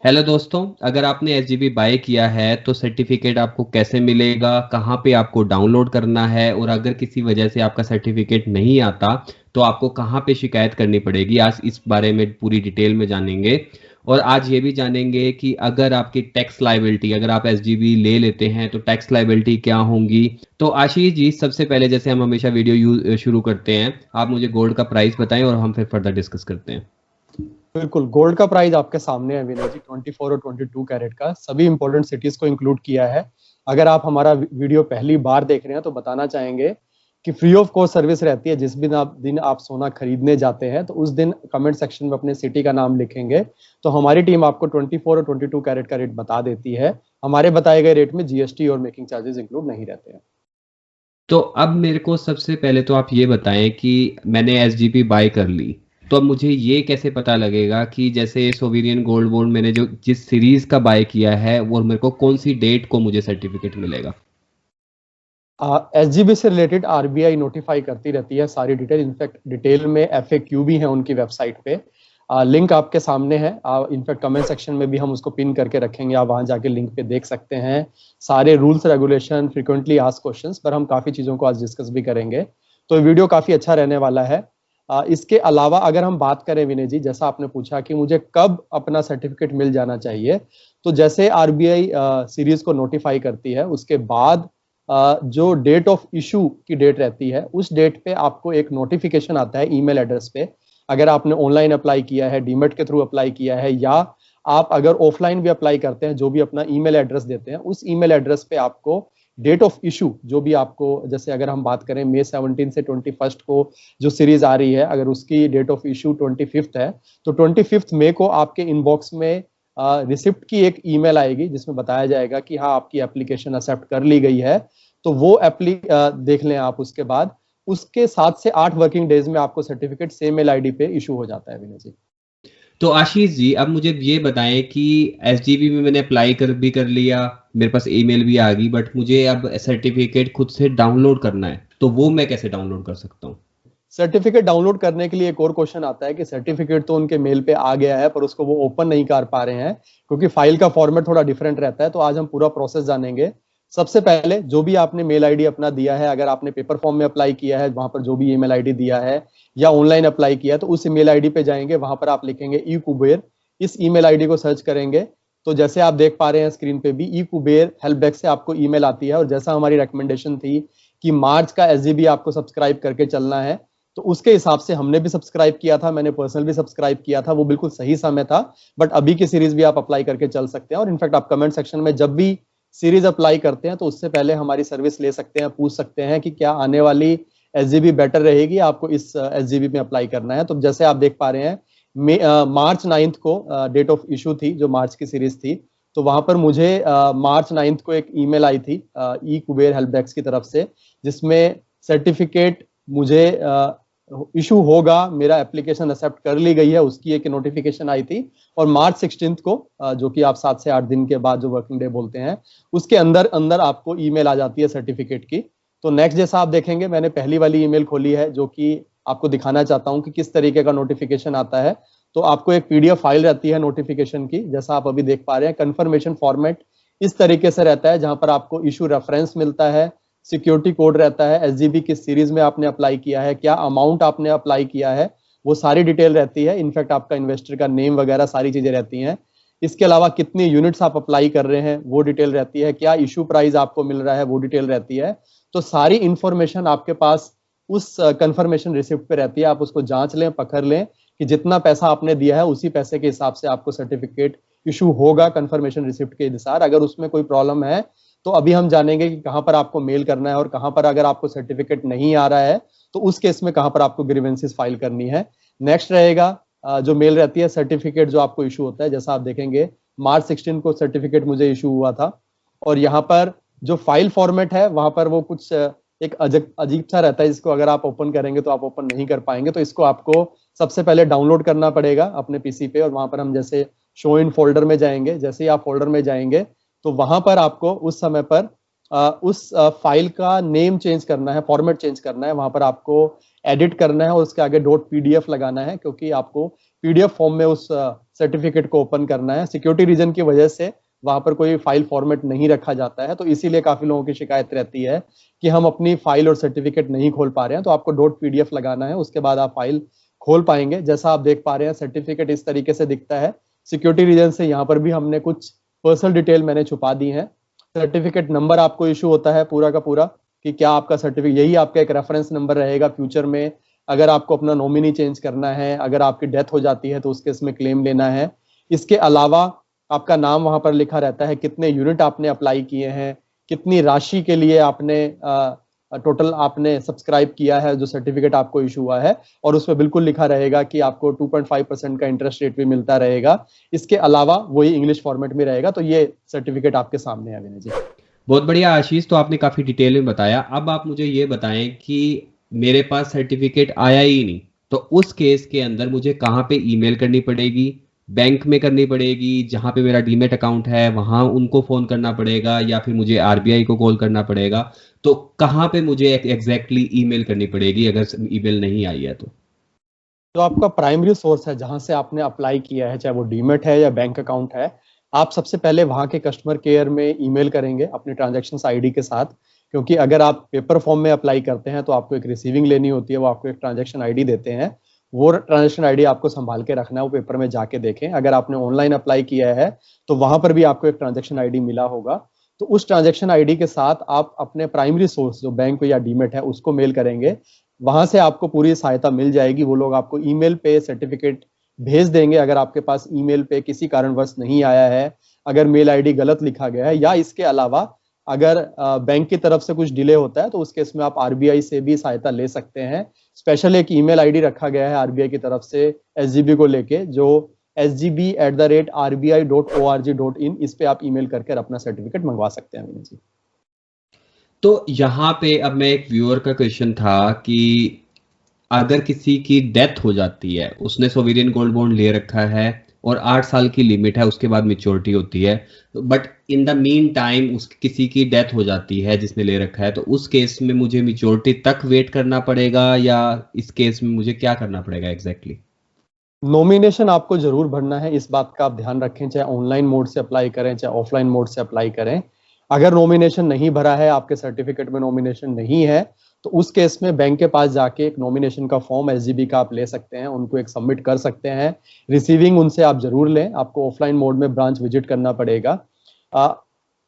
Hello दोस्तों, अगर आपने एसजीबी बाय किया है तो सर्टिफिकेट आपको कैसे मिलेगा, कहाँ पे आपको डाउनलोड करना है और अगर किसी वजह से आपका सर्टिफिकेट नहीं आता तो आपको कहाँ पे शिकायत करनी पड़ेगी, आज इस बारे में पूरी डिटेल में जानेंगे। और आज ये भी जानेंगे कि अगर आपकी टैक्स लायबिलिटी, अगर आप एसजीबी ले लेते हैं तो टैक्स लायबिलिटी क्या होंगी। तो आशीष जी, सबसे पहले जैसे हम हमेशा वीडियो शुरू करते हैं, आप मुझे गोल्ड का प्राइस बताएं और हम फिर फर्दर डिस्कस करते हैं। बिल्कुल, गोल्ड का प्राइस आपके सामने है विनय जी। 24 और 22 कैरेट का सभी इंपॉर्टेंट सिटीज को इंक्लूड किया है। अगर आप हमारा वीडियो पहली बार देख रहे हैं तो बताना चाहेंगे कि फ्री ऑफ कॉस्ट सर्विस रहती है। जिस दिन आप सोना खरीदने जाते हैं तो उस दिन कमेंट सेक्शन में अपने सिटी का नाम लिखेंगे तो हमारी टीम आपको 24 और 22 कैरेट का रेट बता देती है। हमारे बताए गए रेट में जीएसटी और मेकिंग चार्जेस इंक्लूड नहीं रहते हैं। तो अब मेरे को सबसे पहले तो आप ये बताएं कि मैंने एसजीपी बाय कर ली, तो अब मुझे ये कैसे पता लगेगा कि जैसे सोवेरियन गोल्ड बॉन्ड मैंने जो जिस सीरीज का बाय किया है वो मेरे को कौन सी डेट को मुझे सर्टिफिकेट मिलेगा। एसजीबी से रिलेटेड आरबीआई नोटिफाई करती रहती है सारी डिटेल। इनफैक्ट डिटेल में एफएक्यू भी है उनकी वेबसाइट पे। लिंक आपके सामने है। इनफैक्ट कमेंट सेक्शन में भी हम उसको पिन करके रखेंगे, आप वहां जाके लिंक पे देख सकते हैं सारे rules regulation, frequently asked questions. पर हम काफी चीजों को आज डिस्कस भी करेंगे, तो वीडियो काफी अच्छा रहने वाला है। इसके अलावा अगर हम बात करें विनय जी, जैसा आपने पूछा कि मुझे कब अपना सर्टिफिकेट मिल जाना चाहिए, तो जैसे आरबीआई सीरीज को नोटिफाई करती है उसके बाद जो डेट ऑफ इशू की डेट रहती है उस डेट पे आपको एक नोटिफिकेशन आता है ईमेल एड्रेस पे। अगर आपने ऑनलाइन अप्लाई किया है, डीमेट के थ्रू अप्लाई किया है, या आप अगर ऑफलाइन भी अप्लाई करते हैं, जो भी अपना ईमेल एड्रेस देते हैं उस ईमेल एड्रेस पे आपको डेट ऑफ इशू जो भी आपको, जैसे अगर हम बात करें मई 17 से 21 को जो सीरीज आ रही है, अगर उसकी डेट ऑफ इशू 25 है तो 25 मई को आपके इनबॉक्स में रिसिप्ट की एक ईमेल आएगी जिसमें बताया जाएगा कि हाँ आपकी एप्लीकेशन एक्सेप्ट कर ली गई है। तो वो देख लें आप। उसके बाद उसके 7 से 8 वर्किंग डेज में आपको सर्टिफिकेट सेम मेल आईडी पे इशू हो जाता है विनय जी। तो आशीष जी, अब मुझे ये बताएं कि एसजीबी में मैंने अप्लाई कर लिया, मेरे पास ईमेल भी आ गई, बट मुझे अब सर्टिफिकेट खुद से डाउनलोड करना है, तो वो मैं कैसे डाउनलोड कर सकता हूँ। सर्टिफिकेट डाउनलोड करने के लिए एक और क्वेश्चन आता है कि सर्टिफिकेट तो उनके मेल पे आ गया है पर उसको वो ओपन नहीं कर पा रहे हैं क्योंकि फाइल का फॉर्मेट थोड़ा डिफरेंट रहता है। तो आज हम पूरा प्रोसेस जानेंगे। सबसे पहले जो भी आपने मेल आईडी अपना दिया है, अगर आपने पेपर फॉर्म में अप्लाई किया है वहां पर जो भी ईमेल आईडी दिया है, या ऑनलाइन अप्लाई किया है, तो उस ईमेल आईडी पे जाएंगे, वहां पर आप लिखेंगे ई कुबेर। इस ईमेल आईडी को सर्च करेंगे तो जैसे आप देख पा रहे हैं स्क्रीन पे भी ई कुबेर हेल्प डेस्क से आपको ईमेल आती है। और जैसा हमारी रिकमेंडेशन थी कि मार्च का एसजीबी आपको सब्सक्राइब करके चलना है, तो उसके हिसाब से हमने भी सब्सक्राइब किया था, मैंने पर्सनल भी सब्सक्राइब किया था, वो बिल्कुल सही समय था। बट अभी की सीरीज भी आप अप्लाई करके चल सकते हैं। और इनफैक्ट आप कमेंट सेक्शन में जब भी सीरीज अप्लाई करते हैं तो उससे पहले हमारी सर्विस ले सकते हैं, पूछ सकते हैं कि क्या आने वाली एसजीबी बेटर रहेगी, आपको इस एसजीबी में अप्लाई करना है। तो जैसे आप देख पा रहे हैं मार्च 9 को डेट ऑफ इशू थी, जो मार्च की सीरीज थी। तो वहां पर मुझे मार्च 9 को एक ईमेल आई थी ई कुबेर हेल्प डेस्क की तरफ से, जिसमें सर्टिफिकेट मुझे इशू होगा, मेरा एप्लीकेशन एक्सेप्ट कर ली गई है, उसकी एक नोटिफिकेशन आई थी। और मार्च 16 को जो कि आप 7 से 8 दिन के बाद जो वर्किंग डे बोलते हैं, उसके अंदर अंदर आपको ईमेल आ जाती है सर्टिफिकेट की। तो नेक्स्ट जैसा आप देखेंगे, मैंने पहली वाली ईमेल खोली है जो कि आपको दिखाना चाहता हूं कि किस तरीके का नोटिफिकेशन आता है। तो आपको एक पीडीएफ फाइल रहती है नोटिफिकेशन की, जैसा आप अभी देख पा रहे हैं। कंफर्मेशन फॉर्मेट इस तरीके से रहता है जहां पर आपको इशू रेफरेंस मिलता है, सिक्योरिटी कोड रहता है, एसजीबी किस सीरीज में आपने अप्लाई किया है, क्या अमाउंट आपने अप्लाई किया है, वो सारी डिटेल रहती है। इनफैक्ट आपका इन्वेस्टर का नेम वगैरह सारी चीजें रहती हैं। इसके अलावा कितनी यूनिट्स आप अप्लाई कर रहे हैं वो डिटेल रहती है, क्या इशू प्राइस आपको मिल रहा है वो डिटेल रहती है। तो सारी इंफॉर्मेशन आपके पास उस कंफर्मेशन रिसिप्ट पे रहती है। आप उसको जांच लें, पकड़ लें कि जितना पैसा आपने दिया है उसी पैसे के हिसाब से आपको सर्टिफिकेट इशू होगा कंफर्मेशन रिसिप्ट के अनुसार। अगर उसमें कोई प्रॉब्लम है तो अभी हम जानेंगे कि कहां पर आपको मेल करना है, और कहां पर अगर आपको सर्टिफिकेट नहीं आ रहा है तो उस केस में कहां पर आपको ग्रीवेंसेस फाइल करनी है। नेक्स्ट रहेगा जो मेल रहती है सर्टिफिकेट जो आपको इशू होता है। जैसा आप देखेंगे मार्च 16 को सर्टिफिकेट मुझे इशू हुआ था, और यहाँ पर जो फाइल फॉर्मेट है वहां पर वो कुछ एक अजीब सा रहता है, जिसको अगर आप ओपन करेंगे तो आप ओपन नहीं कर पाएंगे। तो इसको आपको सबसे पहले डाउनलोड करना पड़ेगा अपने पीसी पे, और वहां पर हम जैसे शो इन फोल्डर में जाएंगे, जैसे ही आप फोल्डर में जाएंगे तो वहां पर आपको उस समय पर उस फाइल का नेम चेंज करना है, फॉर्मेट चेंज करना है, वहां पर आपको एडिट करना है और उसके आगे .pdf लगाना है, क्योंकि आपको पीडीएफ फॉर्म में उस सर्टिफिकेट को ओपन करना है। सिक्योरिटी रीजन की वजह से वहां पर कोई फाइल फॉर्मेट नहीं रखा जाता है, तो इसीलिए काफी लोगों की शिकायत रहती है कि हम अपनी फाइल और सर्टिफिकेट नहीं खोल पा रहे हैं। तो आपको .pdf लगाना है, उसके बाद आप फाइल खोल पाएंगे। जैसा आप देख पा रहे हैं सर्टिफिकेट इस तरीके से दिखता है। सिक्योरिटी रीजन से यहाँ पर भी हमने कुछ पर्सनल डिटेल मैंने छुपा दी है। सर्टिफिकेट नंबर आपको इशू होता है पूरा का पूरा, कि क्या आपका सर्टिफिकेट, यही आपका एक रेफरेंस नंबर रहेगा फ्यूचर में। अगर आपको अपना नॉमिनी चेंज करना है, अगर आपकी डेथ हो जाती है तो उसके इसमें क्लेम लेना है। इसके अलावा आपका नाम वहां पर लिखा रहता है, कितने यूनिट आपने अप्लाई किए हैं, कितनी राशि के लिए आपने टोटल आपने सब्सक्राइब किया है जो सर्टिफिकेट आपको इशू हुआ है, और उसमें बिल्कुल लिखा रहेगा कि आपको 2.5% का इंटरेस्ट रेट भी मिलता रहेगा। इसके अलावा वही इंग्लिश फॉर्मेट में रहेगा। तो ये सर्टिफिकेट आपके सामने है विनय जी। बहुत बढ़िया आशीष, तो आपने काफी डिटेल में बताया। अब आप मुझे ये बताएं कि मेरे पास सर्टिफिकेट आया ही नहीं, तो उस केस के अंदर मुझे कहाँ पे ईमेल करनी पड़ेगी? बैंक में करनी पड़ेगी जहाँ पे मेरा डीमेट अकाउंट है, वहां उनको फोन करना पड़ेगा, या फिर मुझे आरबीआई को कॉल करना पड़ेगा? तो कहाँ पे मुझे एग्जैक्टली ईमेल करनी पड़ेगी अगर ईमेल नहीं आई है तो? जो आपका प्राइमरी सोर्स है जहां से आपने अप्लाई किया है, चाहे वो डीमेट है या बैंक अकाउंट है, आप सबसे पहले वहां के कस्टमर केयर में ईमेल करेंगे अपने ट्रांजैक्शन आईडी के साथ। क्योंकि अगर आप पेपर फॉर्म में अप्लाई करते हैं तो आपको एक रिसीविंग लेनी होती है, वो आपको एक ट्रांजैक्शन आईडी देते हैं। वो ट्रांजैक्शन आईडी आपको संभाल के रखना है, वो पेपर में जाके देखें। अगर आपने ऑनलाइन अप्लाई किया है तो वहां पर भी आपको एक ट्रांजैक्शन आईडी मिला होगा। तो उस ट्रांजैक्शन आईडी के साथ आप अपने प्राइमरी सोर्स जो बैंक या डीमेट है उसको मेल करेंगे। वहां से आपको पूरी सहायता मिल जाएगी। वो लोग आपको ईमेल पे सर्टिफिकेट भेज देंगे। अगर आपके पास ईमेल पे किसी कारणवश नहीं आया है, अगर मेल आईडी गलत लिखा गया है, या इसके अलावा अगर बैंक की तरफ से कुछ डिले होता है, तो उस केस में आप आरबीआई से भी सहायता ले सकते हैं। स्पेशल एक ईमेल आईडी रखा गया है आरबीआई की तरफ से एसजीबी को लेके, जो sgb@rbi.org.in, इस पे आप ईमेल करके अपना सर्टिफिकेट मंगवा सकते हैं विनय जी। तो यहाँ पे अब मैं, एक व्यूअर का क्वेश्चन था कि अगर किसी की डेथ हो जाती है, उसने सोवेरियन गोल्ड बॉन्ड ले रखा है और 8 साल की लिमिट है, उसके बाद मेच्योरिटी होती है, but in the mean time उस किसी की डेथ हो जाती है जिसने ले रखा है, तो उस केस में मुझे मेच्योरिटी तक वेट करना पड़ेगा, या इस केस में मुझे क्या करना पड़ेगा एग्जैक्टली? नॉमिनेशन आपको जरूर भरना है, इस बात का आप ध्यान रखें। चाहे ऑनलाइन मोड से अप्लाई करें, चाहे ऑफलाइन मोड से अप्लाई करें। अगर नॉमिनेशन नहीं भरा है, आपके सर्टिफिकेट में नॉमिनेशन नहीं है, तो उस केस में बैंक के पास जाके एक नॉमिनेशन का फॉर्म एसजीबी का आप ले सकते हैं, उनको एक सबमिट कर सकते हैं। रिसीविंग उनसे आप जरूर लें। आपको ऑफलाइन मोड में ब्रांच विजिट करना पड़ेगा।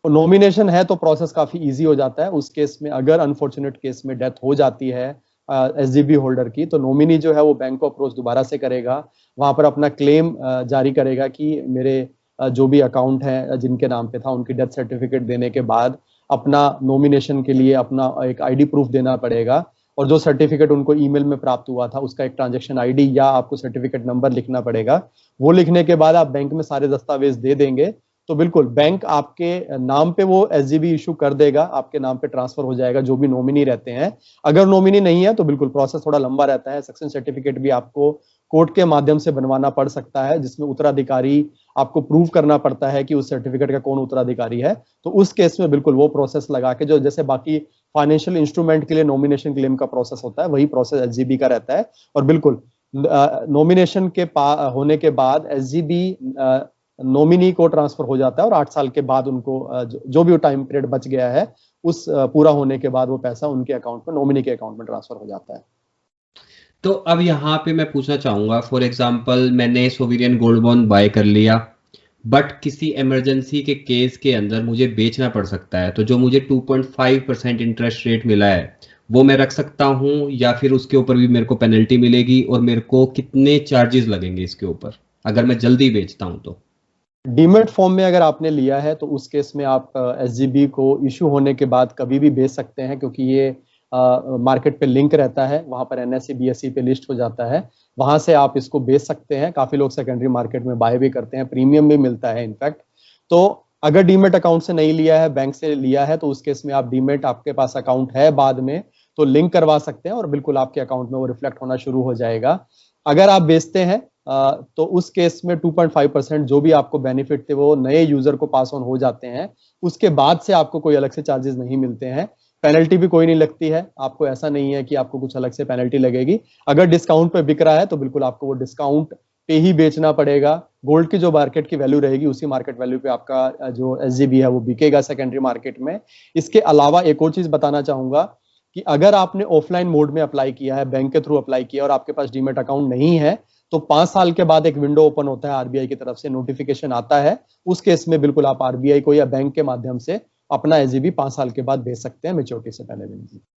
नॉमिनेशन है तो प्रोसेस काफी इजी हो जाता है। उस केस में अगर अनफॉर्चुनेट केस में डेथ हो जाती है एसजीबी होल्डर की, तो नॉमिनी जो है वो बैंक को अप्रोच दोबारा से करेगा, वहां पर अपना क्लेम जारी करेगा कि मेरे जो भी अकाउंट है जिनके नाम पे था, उनकी डेथ सर्टिफिकेट देने के बाद अपना नॉमिनेशन के लिए अपना एक आईडी प्रूफ देना पड़ेगा। और जो सर्टिफिकेट उनको ईमेल में प्राप्त हुआ था उसका एक ट्रांजैक्शन आईडी या आपको सर्टिफिकेट नंबर लिखना पड़ेगा। वो लिखने के बाद आप बैंक में सारे दस्तावेज दे देंगे, तो बिल्कुल बैंक आपके नाम पे वो एसजीबी इशू कर देगा, आपके नाम पे ट्रांसफर हो जाएगा जो भी नॉमिनी रहते हैं। अगर नॉमिनी नहीं है तो बिल्कुल प्रोसेस थोड़ा लंबा रहता है। सक्सेशन सर्टिफिकेट भी आपको कोर्ट के माध्यम से बनवाना पड़ सकता है, जिसमें उत्तराधिकारी आपको प्रूव करना पड़ता है कि उस सर्टिफिकेट का कौन उत्तराधिकारी है। तो उस केस में बिल्कुल वो प्रोसेस लगा के, जो जैसे बाकी फाइनेंशियल इंस्ट्रूमेंट के लिए नॉमिनेशन क्लेम का प्रोसेस होता है, वही प्रोसेस एसजीबी का रहता है। और बिल्कुल नॉमिनेशन के होने के बाद एसजीबी नॉमिनी को ट्रांसफर हो जाता है, और 8 साल के बाद उनको जो भी टाइम पीरियड बच गया है उस पूरा होने के बाद वो पैसा उनके अकाउंट में, नॉमिनी के अकाउंट में ट्रांसफर हो जाता है। तो अब यहाँ पे मैं पूछना चाहूंगा, फॉर एग्जांपल मैंने सोवेरियन गोल्ड बॉन्ड बाय कर लिया, बट किसी इमरजेंसी के केस के अंदर मुझे बेचना पड़ सकता है, तो जो मुझे 2.5% इंटरेस्ट रेट मिला है वो मैं रख सकता हूँ, या फिर उसके ऊपर भी मेरे को पेनल्टी मिलेगी? और मेरे को कितने चार्जेस लगेंगे इसके ऊपर अगर मैं जल्दी बेचता हूँ तो? डीमेट फॉर्म में अगर आपने लिया है तो उस केस में आप एसजीबी को इशू होने के बाद कभी भी बेच सकते हैं, क्योंकि ये मार्केट पे लिंक रहता है, वहां पर एनएसई बीएसई पे लिस्ट हो जाता है, वहां से आप इसको बेच सकते हैं। काफी लोग सेकेंडरी मार्केट में बाय भी करते हैं, प्रीमियम भी मिलता है इनफैक्ट। तो अगर डीमेट अकाउंट से नहीं लिया है, बैंक से लिया है, तो उस केस में आप डीमेट, आपके पास अकाउंट है बाद में, तो लिंक करवा सकते हैं और बिल्कुल आपके अकाउंट में वो रिफ्लेक्ट होना शुरू हो जाएगा। अगर आप बेचते हैं तो उस केस में 2.5% जो भी आपको बेनिफिट थे वो नए यूजर को पास ऑन हो जाते हैं। उसके बाद से आपको कोई अलग से चार्जेस नहीं मिलते हैं, पेनल्टी भी कोई नहीं लगती है आपको, ऐसा नहीं है कि आपको कुछ अलग से पेनल्टी लगेगी। अगर डिस्काउंट पे बिक रहा है तो बिल्कुल आपको वो डिस्काउंट पे ही बेचना पड़ेगा। गोल्ड की जो मार्केट की वैल्यू रहेगी उसी मार्केट वैल्यू पे आपका जो एसजीबी है वो बिकेगा सेकेंडरी मार्केट में। इसके अलावा एक और चीज बताना चाहूंगा कि अगर आपने ऑफलाइन मोड में अप्लाई किया है, बैंक के थ्रू अप्लाई किया और आपके पास डीमेट अकाउंट नहीं है, तो 5 साल के बाद एक विंडो ओपन होता है, आरबीआई की तरफ से नोटिफिकेशन आता है। उस केस में बिल्कुल आप आरबीआई को या बैंक के माध्यम से अपना एसजीबी 5 साल के बाद बेच सकते हैं, मेच्योरिटी से पहले भी।